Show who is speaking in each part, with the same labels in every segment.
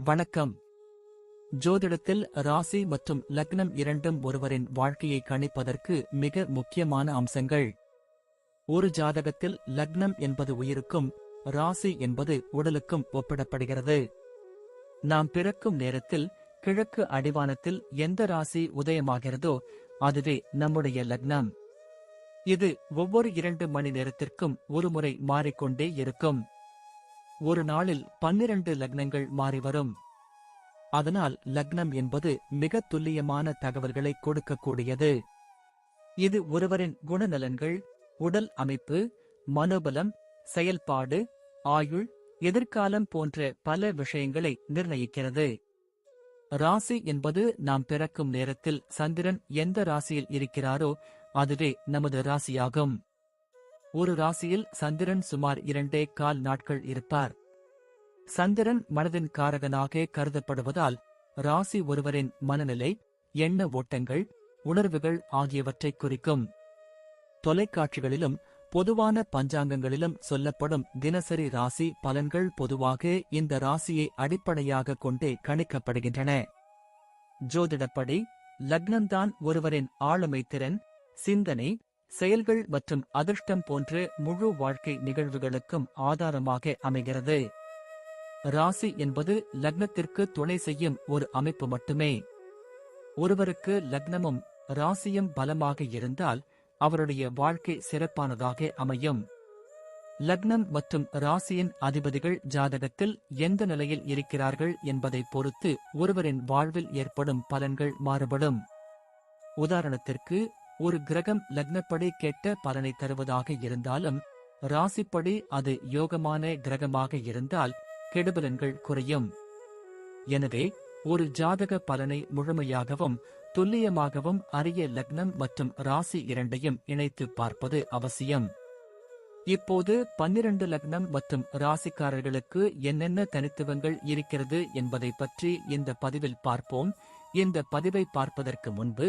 Speaker 1: வணக்கம். ஜோதிடத்தில் ராசி மற்றும் லக்னம் இரண்டும் ஒருவரின் வாழ்க்கையை கணிப்பதற்கு மிக முக்கியமான அம்சங்கள். ஒரு ஜாதகத்தில் லக்னம் என்பது உயிருக்கும், ராசி என்பது உடலுக்கும் ஒப்பிடப்படுகிறது. நாம் பிறக்கும் நேரத்தில் கிழக்கு அடிவானத்தில் எந்த ராசி உதயமாகிறதோ அதுவே நம்முடைய லக்னம். இது ஒவ்வொரு 2 மணி நேரத்திற்கும் ஒருமுறை மாறிக்கொண்டே இருக்கும். ஒரு நாளில் 12 லக்னங்கள் மாறிவரும். அதனால் லக்னம் என்பது மிக துல்லியமான தகவல்களை கொடுக்கக்கூடியது. இது ஒருவரின் குணநலன்கள், உடல் அமைப்பு, மனோபலம், செயல்பாடு, ஆயுள், எதிர்காலம் போன்ற பல விஷயங்களை நிர்ணயிக்கிறது. ராசி என்பது நாம் பிறக்கும் நேரத்தில் சந்திரன் எந்த ராசியில் இருக்கிறாரோ அதுவே நமது ராசியாகும். ஒரு ராசியில் சந்திரன் சுமார் 2.25 நாட்கள் இருப்பார். சந்திரன் மனதின் காரகனாக கருதப்படுவதால் ராசி ஒருவரின் மனநிலை, எண்ண ஓட்டங்கள், உணர்வுகள் ஆகியவற்றை குறிக்கும். தொலைக்காட்சிகளிலும் பொதுவான பஞ்சாங்கங்களிலும் சொல்லப்படும் தினசரி ராசி பலன்கள் பொதுவாக இந்த ராசியை அடிப்படையாக கொண்டே கணிக்கப்படுகின்றன. ஜோதிடப்படி லக்னம்தான் ஒருவரின் ஆளுமை திறன், சிந்தனை, செயல்கள் மற்றும் அதிர்ஷ்டம் போன்ற முழு வாழ்க்கை நிகழ்வுகளுக்கும் ஆதாரமாக அமைகிறது. ராசி என்பது லக்னத்திற்கு துணை செய்யும் ஒரு அமைப்பு மட்டுமே. ஒருவருக்கு லக்னமும் ராசியும் பலமாக இருந்தால் அவருடைய வாழ்க்கை சிறப்பானதாக அமையும். லக்னம் மற்றும் ராசியின் அதிபதிகள் ஜாதகத்தில் எந்த நிலையில் இருக்கிறார்கள் என்பதை பொறுத்து ஒருவரின் வாழ்வில் ஏற்படும் பலன்கள் மாறுபடும். உதாரணத்திற்கு, ஒரு கிரகம் லக்னப்படி கெட்ட பலனை தருவதாக இருந்தாலும் ராசிப்படி அது யோகமான கிரகமாக இருந்தால் கெடுபலன்கள் குறையும். எனவே ஒரு ஜாதக பலனை முழுமையாகவும் துல்லியமாகவும் அறிய லக்னம் மற்றும் ராசி இரண்டையும் இணைத்து பார்ப்பது அவசியம். இப்போது 12 லக்னம் மற்றும் ராசிக்காரர்களுக்கு என்னென்ன தனித்துவங்கள் இருக்கிறது என்பதை பற்றி இந்த பதிவில் பார்ப்போம். இந்த பதிவை பார்ப்பதற்கு முன்பு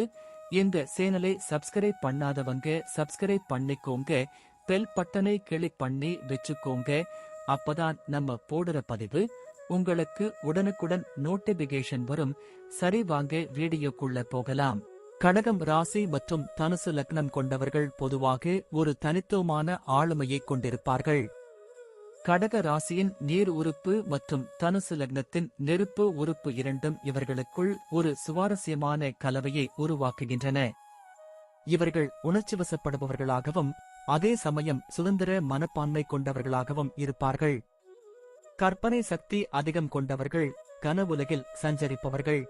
Speaker 1: இந்த சேனலை சப்ஸ்கிரைப் பண்ணாதவங்க சப்ஸ்கிரைப் பண்ணிக்கோங்க, பெல் பட்டனை கிளிக் பண்ணி வச்சுக்கோங்க. அப்பதான் நம்ம போடுற பதிவு உங்களுக்கு உடனுக்குடன் நோட்டிபிகேஷன் வரும். சரி, வாங்க வீடியோக்குள்ள போகலாம். கடகம் ராசி மற்றும் தனுசு லக்னம் கொண்டவர்கள் பொதுவாக ஒரு தனித்துவமான ஆளுமையை கொண்டிருப்பார்கள். கடக ராசியின் நீர் உறுப்பு மற்றும் தனுசு லக்னத்தின் நெருப்பு உறுப்பு இரண்டும் இவர்களுக்குள் ஒரு சுவாரஸ்யமான கலவையை உருவாக்குகின்றன. இவர்கள் உணர்ச்சிவசப்படுபவர்களாகவும் அதே சமயம் சுதந்திர மனப்பான்மை கொண்டவர்களாகவும் இருப்பார்கள். கற்பனை சக்தி அதிகம் கொண்டவர்கள், கனவுலகில் சஞ்சரிப்பவர்கள்.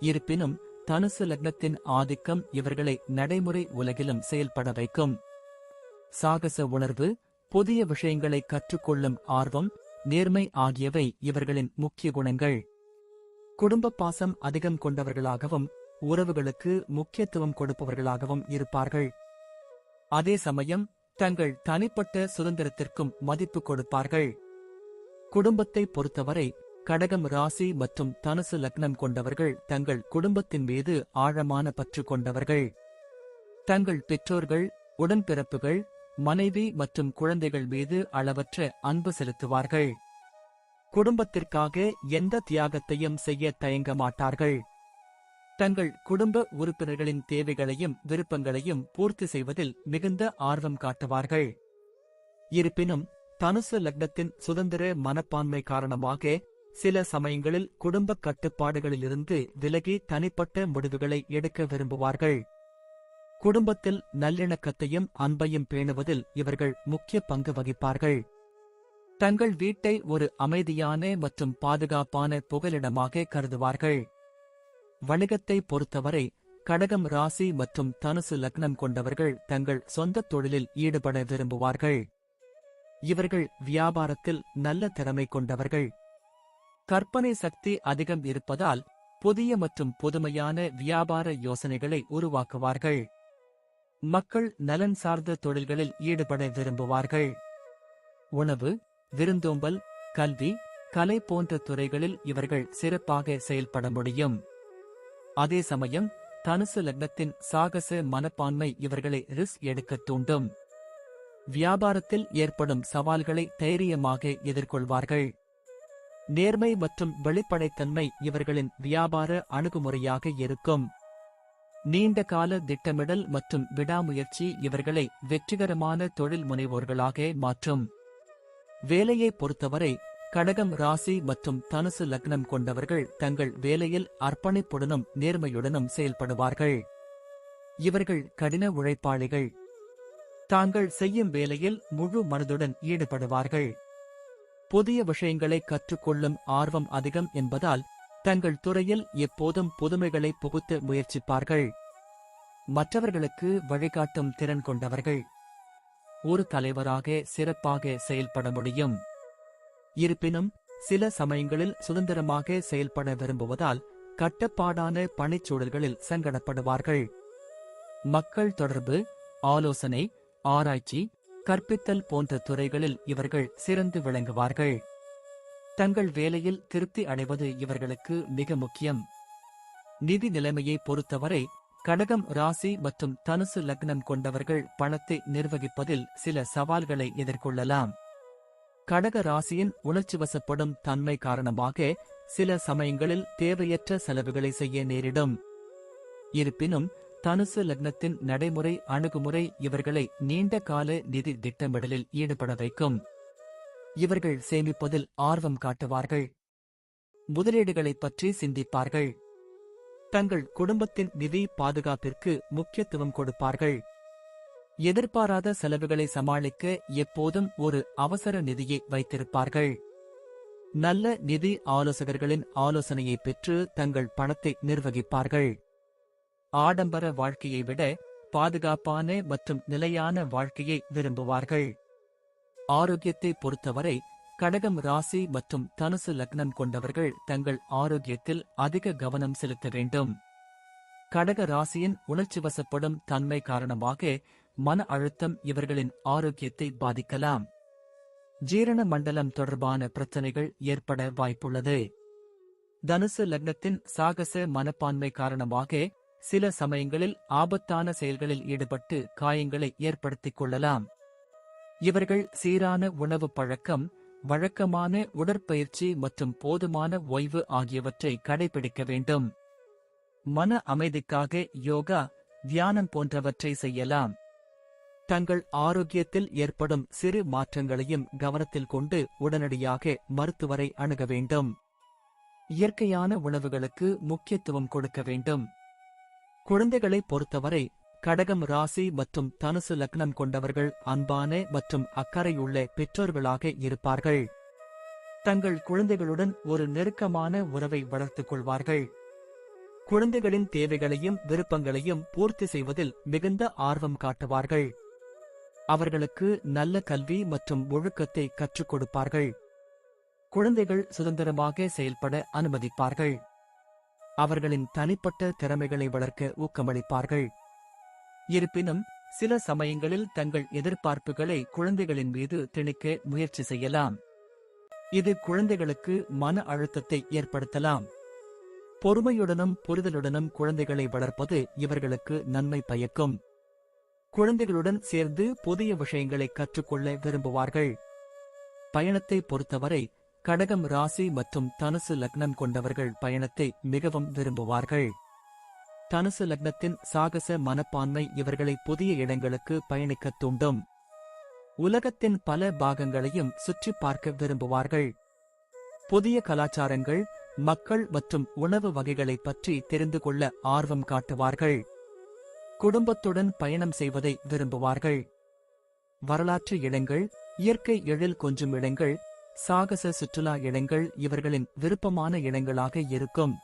Speaker 1: இருப்பினும் தனுசு லக்னத்தின் ஆதிக்கம் இவர்களை நடைமுறை உலகிலும் செயல்பட வைக்கும். சாகச உணர்வு, புதிய விஷயங்களை கற்றுக்கொள்ளும் ஆர்வம், நேர்மை ஆகியவை இவர்களின் முக்கிய குணங்கள். குடும்ப பாசம் அதிகம் கொண்டவர்களாகவும் உறவுகளுக்கு முக்கியத்துவம் கொடுப்பவர்களாகவும் இருப்பார்கள். அதே சமயம் தங்கள் தனிப்பட்ட சுதந்திரத்திற்கும் மதிப்பு கொடுப்பார்கள். குடும்பத்தை பொறுத்தவரை கடகம் ராசி மற்றும் தனுசு லக்னம் கொண்டவர்கள் தங்கள் குடும்பத்தின் மீது ஆழமான பற்று கொண்டவர்கள். தங்கள் பெற்றோர்கள், உடன்பிறப்புகள், மனைவி மற்றும் குழந்தைகள் மீது அளவற்ற அன்பு செலுத்துவார்கள். குடும்பத்திற்காக எந்த தியாகத்தையும் செய்ய தயங்க மாட்டார்கள். தங்கள் குடும்ப உறுப்பினர்களின் தேவைகளையும் விருப்பங்களையும் பூர்த்தி செய்வதில் மிகுந்த ஆர்வம் காட்டுவார்கள். இருப்பினும் தனுசு லக்னத்தின் சுதந்திர மனப்பான்மை காரணமாக சில சமயங்களில் குடும்ப கட்டுப்பாடுகளிலிருந்து விலகி தனிப்பட்ட முடிவுகளை எடுக்க விரும்புவார்கள். குடும்பத்தில் நல்லிணக்கத்தையும் அன்பையும் பேணுவதில் இவர்கள் முக்கிய பங்கு வகிப்பார்கள். தங்கள் வீட்டை ஒரு அமைதியான மற்றும் பாதுகாப்பான புகலிடமாக கருதுவார்கள். வணிகத்தை பொறுத்தவரை கடகம் ராசி மற்றும் தனுசு லக்னம் கொண்டவர்கள் தங்கள் சொந்த தொழிலில் ஈடுபட விரும்புவார்கள். இவர்கள் வியாபாரத்தில் நல்ல திறமை கொண்டவர்கள். கற்பனை சக்தி அதிகம் இருப்பதால் புதிய மற்றும் புதுமையான வியாபார யோசனைகளை உருவாக்குவார்கள். மக்கள் நலன் சார்ந்த தொழில்களில் ஈடுபட விரும்புவார்கள். உணவு, விருந்தோம்பல், கல்வி, கலை போன்ற துறைகளில் இவர்கள் சிறப்பாக செயல்பட முடியும். அதே சமயம் தனுசு லக்னத்தின் சாகச மனப்பான்மை இவர்களை ரிஸ்க் எடுக்க தூண்டும். வியாபாரத்தில் ஏற்படும் சவால்களை தைரியமாக எதிர்கொள்வார்கள். நேர்மை மற்றும் வெளிப்படைத்தன்மை இவர்களின் வியாபார அணுகுமுறையாக இருக்கும். நீண்ட கால திட்டமிடல் மற்றும் விடாமுயற்சி இவர்களை வெற்றிகரமான தொழில் முனைவோர்களாக மாற்றும். வேலையை பொறுத்தவரை கடகம் ராசி மற்றும் தனுசு லக்னம் கொண்டவர்கள் தங்கள் வேலையில் அர்ப்பணிப்புடனும் நேர்மையுடனும் செயல்படுவார்கள். இவர்கள் கடின உழைப்பாளிகள். தாங்கள் செய்யும் வேலையில் முழு மனதுடன் ஈடுபடுவார்கள். புதிய விஷயங்களை கற்றுக்கொள்ளும் ஆர்வம் அதிகம் என்பதால் தங்கள் துறையில் எப்போதும் புதுமைகளை புகுத்த முயற்சிப்பார்கள். மற்றவர்களுக்கு வழிகாட்டும் திறன் கொண்டவர்கள். ஒரு தலைவராக சிறப்பாக செயல்பட முடியும். இருப்பினும் சில சமயங்களில் சுதந்திரமாக செயல்பட விரும்புவதால் கட்டுப்பாடான பணிச்சூழல்களில் சங்கடப்படுவார்கள். மக்கள் தொடர்பு, ஆலோசனை, ஆராய்ச்சி, கற்பித்தல் போன்ற துறைகளில் இவர்கள் சிறந்து விளங்குவார்கள். தங்கள் வேலையில் திருப்தி அடைவது இவர்களுக்கு மிக முக்கியம். நிதி நிலைமையை பொறுத்தவரை கடகம் ராசி மற்றும் தனுசு லக்னம் கொண்டவர்கள் பணத்தை நிர்வகிப்பதில் சில சவால்களை எதிர்கொள்ளலாம். கடக ராசியின் உணர்ச்சிவசப்படும் தன்மை காரணமாக சில சமயங்களில் தேவையற்ற செலவுகளை செய்ய நேரிடும். இருப்பினும் தனுசு லக்னத்தின் நடைமுறை அணுகுமுறை இவர்களை நீண்ட கால நிதி திட்டமிடலில் ஈடுபட வைக்கும். இவர்கள் சேமிப்பதில் ஆர்வம் காட்டுவார்கள். முதலீடுகளைப் பற்றி சிந்திப்பார்கள். தங்கள் குடும்பத்தின் நிதி பாதுகாப்பிற்கு முக்கியத்துவம் கொடுப்பார்கள். எதிர்பாராத செலவுகளை சமாளிக்க எப்போதும் ஒரு அவசர நிதியை வைத்திருப்பார்கள். நல்ல நிதி ஆலோசகர்களின் ஆலோசனையை பெற்று தங்கள் பணத்தை நிர்வகிப்பார்கள். ஆடம்பர வாழ்க்கையை விட பாதுகாப்பான மற்றும் நிலையான வாழ்க்கையை விரும்புவார்கள். ஆரோக்கியத்தை பொறுத்தவரை கடகம் ராசி மற்றும் தனுசு லக்னம் கொண்டவர்கள் தங்கள் ஆரோக்கியத்தில் அதிக கவனம் செலுத்த வேண்டும். கடக ராசியின் உணர்ச்சிவசப்படும் தன்மை காரணமாக மன அழுத்தம் இவர்களின் ஆரோக்கியத்தை பாதிக்கலாம். ஜீரண மண்டலம் தொடர்பான பிரச்சனைகள் ஏற்பட வாய்ப்புள்ளது. தனுசு லக்னத்தின் சாகச மனப்பான்மை காரணமாக சில சமயங்களில் ஆபத்தான செயல்களில் ஈடுபட்டு காயங்களை ஏற்படுத்திக் கொள்ளலாம். இவர்கள் சீரான உணவு பழக்கம், வழக்கமான உடற்பயிற்சி மற்றும் போதுமான ஓய்வு ஆகியவற்றை கடைபிடிக்க வேண்டும். மன அமைதிக்காக யோகா, தியானம் போன்றவற்றை செய்யலாம். தங்கள் ஆரோக்கியத்தில் ஏற்படும் சிறு மாற்றங்களையும் கவனத்தில் கொண்டு உடனடியாக மருத்துவரை அணுக வேண்டும். இயற்கையான உணவுகளுக்கு முக்கியத்துவம் கொடுக்க வேண்டும். குழந்தைகளை பொறுத்தவரை கடகம் ராசி மற்றும் தனுசு லக்னம் கொண்டவர்கள் அன்பான மற்றும் அக்கறையுள்ள பெற்றோர்களாக இருப்பார்கள். தங்கள் குழந்தைகளுடன் ஒரு நெருக்கமான உறவை வளர்த்துக் கொள்வார்கள். குழந்தைகளின் தேவைகளையும் விருப்பங்களையும் பூர்த்தி செய்வதில் மிகுந்த ஆர்வம் காட்டுவார்கள். அவர்களுக்கு நல்ல கல்வி மற்றும் ஒழுக்கத்தை கற்றுக் கொடுப்பார்கள். குழந்தைகள் சுதந்திரமாக செயல்பட அனுமதிப்பார்கள். அவர்களின் தனிப்பட்ட திறமைகளை வளர்க்க ஊக்கமளிப்பார்கள். இருப்பினும் சில சமயங்களில் தங்கள் எதிர்பார்ப்புகளை குழந்தைகளின் மீது திணிக்க முயற்சி செய்யலாம். இது குழந்தைகளுக்கு மன அழுத்தத்தை ஏற்படுத்தலாம். பொறுமையுடனும் புரிதலுடனும் குழந்தைகளை வளர்ப்பது இவர்களுக்கு நன்மை பயக்கும். குழந்தைகளுடன் சேர்ந்து புதிய விஷயங்களை கற்றுக்கொள்ள விரும்புவார்கள். பயணத்தை பொறுத்தவரை கடகம் ராசி மற்றும் தனுசு லக்னம் கொண்டவர்கள் பயணத்தை மிகவும் விரும்புவார்கள். தனுசு லக்னத்தின் சாகச மனப்பான்மை இவர்களை புதிய இடங்களுக்கு பயணிக்கத் தூண்டும். உலகத்தின் பல பாகங்களையும் சுற்றி பார்க்க விரும்புவார்கள். புதிய கலாச்சாரங்கள், மக்கள் மற்றும் உணவு வகைகளைப் பற்றி தெரிந்து கொள்ள ஆர்வம் காட்டுவார்கள். குடும்பத்துடன் பயணம் செய்வதை விரும்புவார்கள். வரலாற்று இடங்கள், இயற்கை எழில் கொஞ்சும் இடங்கள், சாகச சுற்றுலா இடங்கள் இவர்களின் விருப்பமான இடங்களாக இருக்கும்.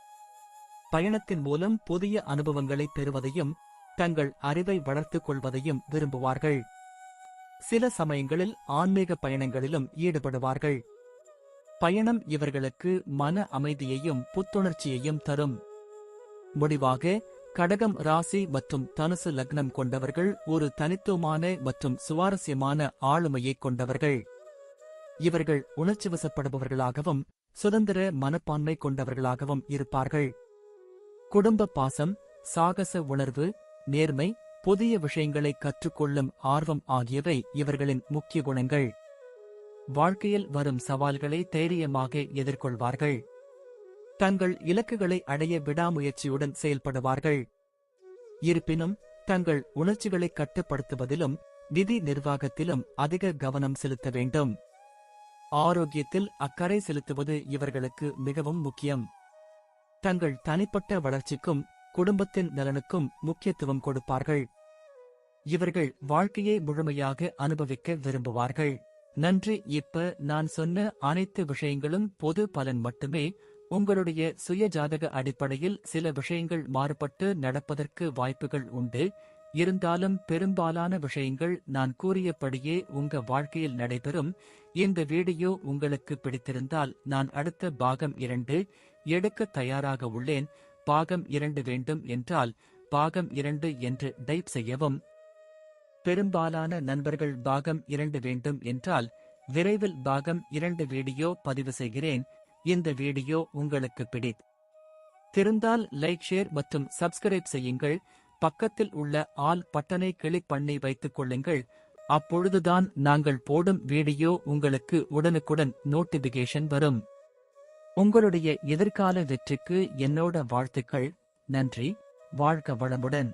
Speaker 1: பயணத்தின் மூலம் புதிய அனுபவங்களை பெறுவதையும் தங்கள் அறிவை வளர்த்துக் கொள்வதையும் விரும்புவார்கள். சில சமயங்களில் ஆன்மீக பயணங்களிலும் ஈடுபடுவார்கள். பயணம் இவர்களுக்கு மன அமைதியையும் புத்துணர்ச்சியையும் தரும். முடிவாக கடகம் ராசி மற்றும் தனுசு லக்னம் கொண்டவர்கள் ஒரு தனித்துவமான மற்றும் சுவாரஸ்யமான ஆளுமையை கொண்டவர்கள். இவர்கள் உணர்ச்சிவசப்படுபவர்களாகவும் சுதந்திர மனப்பான்மை கொண்டவர்களாகவும் இருப்பார்கள். குடும்ப பாசம், சாகச உணர்வு, நேர்மை, புதிய விஷயங்களை கற்றுக்கொள்ளும் ஆர்வம் ஆகியவை இவர்களின் முக்கிய குணங்கள். வாழ்க்கையில் வரும் சவால்களை தைரியமாக எதிர்கொள்வார்கள். தங்கள் இலக்குகளை அடைய விடாமுயற்சியுடன் செயல்படுவார்கள். இருப்பினும் தங்கள் உணர்ச்சிகளை கட்டுப்படுத்துவதிலும் நிதி நிர்வாகத்திலும் அதிக கவனம் செலுத்த வேண்டும். ஆரோக்கியத்தில் அக்கறை செலுத்துவது இவர்களுக்கு மிகவும் முக்கியம். தங்கள் தனிப்பட்ட வளர்ச்சிக்கும் குடும்பத்தின் நலனுக்கும் முக்கியத்துவம் கொடுப்பார்கள். இவர்கள் வாழ்க்கையை முழுமையாக அனுபவிக்க விரும்புவார்கள். நன்றி. இப்ப நான் சொன்ன அனைத்து விஷயங்களும் பொது பலன் மட்டுமே. உங்களுடைய சுய ஜாதக அடிப்படையில் சில விஷயங்கள் மாறுபட்டு நடப்பதற்கு வாய்ப்புகள் உண்டு. இருந்தாலும் பெரும்பாலான விஷயங்கள் நான் கூறியபடியே உங்க வாழ்க்கையில் நடைபெறும். இந்த வீடியோ உங்களுக்கு பிடித்திருந்தால் நான் அடுத்த பாகம் 2 எடுக்க தயாராக உள்ளேன். பாகம் 2 வேண்டும் என்றால் பாகம் 2 என்று டைப் செய்யவும். பெரும்பாலான நண்பர்கள் பாகம் 2 வேண்டும் என்றால் விரைவில் பாகம் 2 வீடியோ பதிவு செய்கிறேன். இந்த வீடியோ உங்களுக்கு பிடித்திருந்தால் லைக், ஷேர் மற்றும் சப்ஸ்கிரைப் செய்யுங்கள். பக்கத்தில் உள்ள ஆல் பட்டனை கிளிக் பண்ணி வைத்துக் கொள்ளுங்கள். அப்பொழுதுதான் நாங்கள் போடும் வீடியோ உங்களுக்கு உடனுக்குடன் நோட்டிபிகேஷன் வரும். உங்களுடைய எதிர்கால வெற்றிக்கு என்னோட வாழ்த்துக்கள். நன்றி. வாழ்க வளமுடன்.